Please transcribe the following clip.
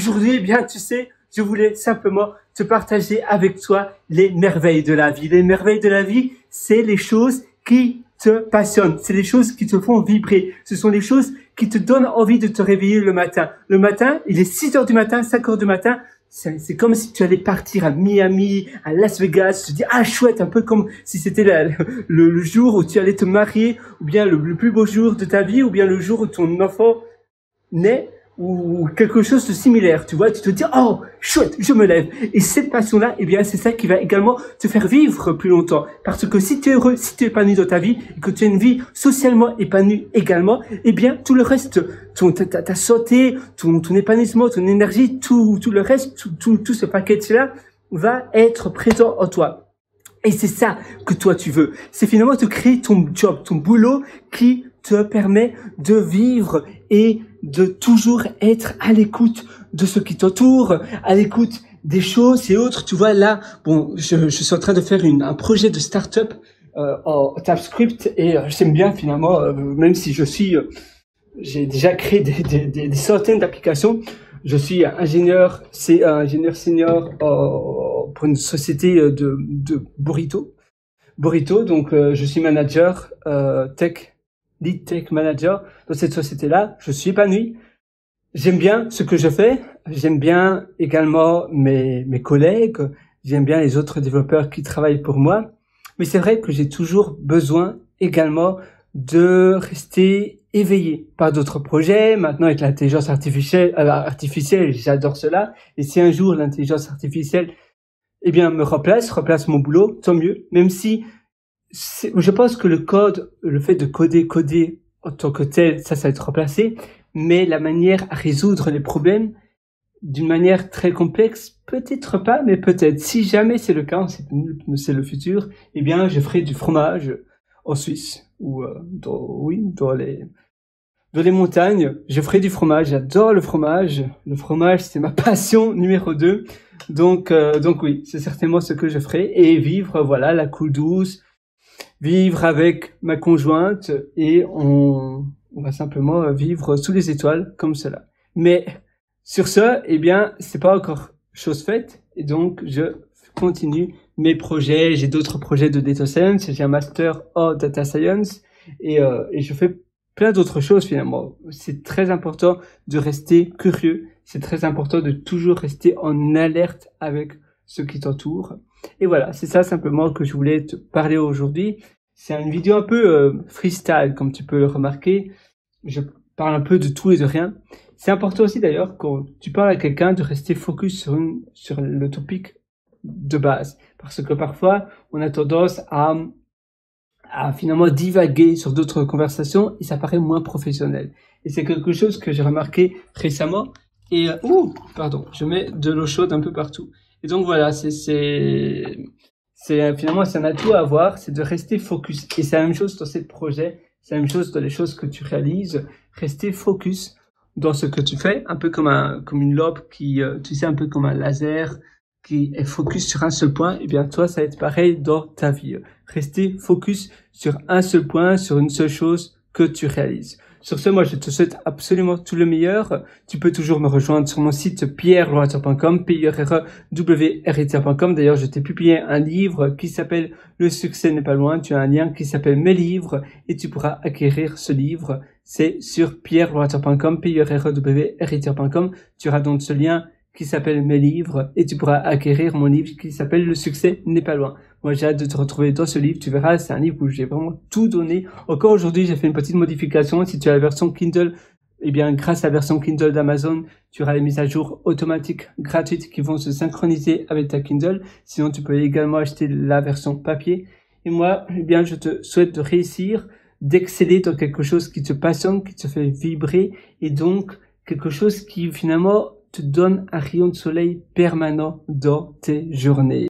aujourd'hui, eh bien, tu sais, je voulais simplement te partager avec toi les merveilles de la vie. Les merveilles de la vie, c'est les choses qui te passionnent. C'est les choses qui te font vibrer. Ce sont les choses qui te donnent envie de te réveiller le matin. Le matin, il est 6 heures du matin, 5 heures du matin. C'est comme si tu allais partir à Miami, à Las Vegas. Tu te dis, ah, chouette, un peu comme si c'était le jour où tu allais te marier, ou bien le plus beau jour de ta vie, ou bien le jour où ton enfant naît, ou quelque chose de similaire, tu vois, tu te dis, oh, chouette, je me lève. Et cette passion-là, eh bien, c'est ça qui va également te faire vivre plus longtemps. Parce que si tu es heureux, si tu es épanoui dans ta vie, et que tu as une vie socialement épanouie également, eh bien, tout le reste, ta santé, ton épanouissement, ton énergie, tout le reste, tout ce package-là va être présent en toi. Et c'est ça que toi tu veux. C'est finalement te créer ton job, ton boulot qui te permet de vivre et de toujours être à l'écoute de ce qui t'entoure, à l'écoute des choses et autres. Tu vois, là, bon, je suis en train de faire un projet de start-up en TypeScript et j'aime bien finalement, même si j'ai déjà créé des centaines d'applications. Je suis ingénieur senior pour une société de burrito. Donc je suis manager lead tech manager dans cette société-là. Je suis épanoui. J'aime bien ce que je fais. J'aime bien également mes collègues. J'aime bien les autres développeurs qui travaillent pour moi. Mais c'est vrai que j'ai toujours besoin également de rester éveillé par d'autres projets. Maintenant, avec l'intelligence artificielle, j'adore cela. Et si un jour l'intelligence artificielle, eh bien, me remplace mon boulot, tant mieux. Même si je pense que le fait de coder en tant que tel, ça va être remplacé. Mais la manière à résoudre les problèmes d'une manière très complexe, peut-être pas, mais peut-être. Si jamais c'est le cas, c'est le futur, eh bien, je ferai du fromage en Suisse ou dans les montagnes. Je ferai du fromage. J'adore le fromage. Le fromage, c'est ma passion numéro 2. Donc oui, c'est certainement ce que je ferai et vivre, voilà, la cool douce, vivre avec ma conjointe et on va simplement vivre sous les étoiles comme cela. Mais sur ce, eh bien, c'est pas encore chose faite et donc je continue mes projets. J'ai d'autres projets de data science. J'ai un master en data science et je fais plein d'autres choses finalement. C'est très important de rester curieux. C'est très important de toujours rester en alerte avec ce qui t'entoure. Et voilà, c'est ça simplement que je voulais te parler aujourd'hui. C'est une vidéo un peu freestyle, comme tu peux le remarquer. Je parle un peu de tout et de rien. C'est important aussi d'ailleurs quand tu parles à quelqu'un de rester focus sur le topic de base. Parce que parfois, on a tendance à finalement divaguer sur d'autres conversations et ça paraît moins professionnel. Et c'est quelque chose que j'ai remarqué récemment. Et je mets de l'eau chaude un peu partout. Et donc voilà, finalement c'est un atout à avoir, c'est de rester focus. Et c'est la même chose dans ces projets, c'est la même chose dans les choses que tu réalises. Rester focus dans ce que tu fais, un peu comme une lampe qui, tu sais, un peu comme un laser qui est focus sur un seul point. Et bien toi, ça va être pareil dans ta vie. Rester focus sur un seul point, sur une seule chose que tu réalises. Sur ce, moi, je te souhaite absolument tout le meilleur. Tu peux toujours me rejoindre sur mon site pierreloratier.com, pierrewriter.com. D'ailleurs, je t'ai publié un livre qui s'appelle Le succès n'est pas loin. Tu as un lien qui s'appelle Mes livres et tu pourras acquérir ce livre. C'est sur pierreloratier.com, pierrewriter.com. Tu auras donc ce lien qui s'appelle Mes livres et tu pourras acquérir mon livre qui s'appelle Le succès n'est pas loin. Moi, j'ai hâte de te retrouver dans ce livre. Tu verras, c'est un livre où j'ai vraiment tout donné. Encore aujourd'hui, j'ai fait une petite modification. Si tu as la version Kindle, eh bien, grâce à la version Kindle d'Amazon, tu auras les mises à jour automatiques gratuites qui vont se synchroniser avec ta Kindle. Sinon, tu peux également acheter la version papier. Et moi, eh bien, je te souhaite de réussir, d'exceller dans quelque chose qui te passionne, qui te fait vibrer et donc quelque chose qui finalement te donne un rayon de soleil permanent dans tes journées.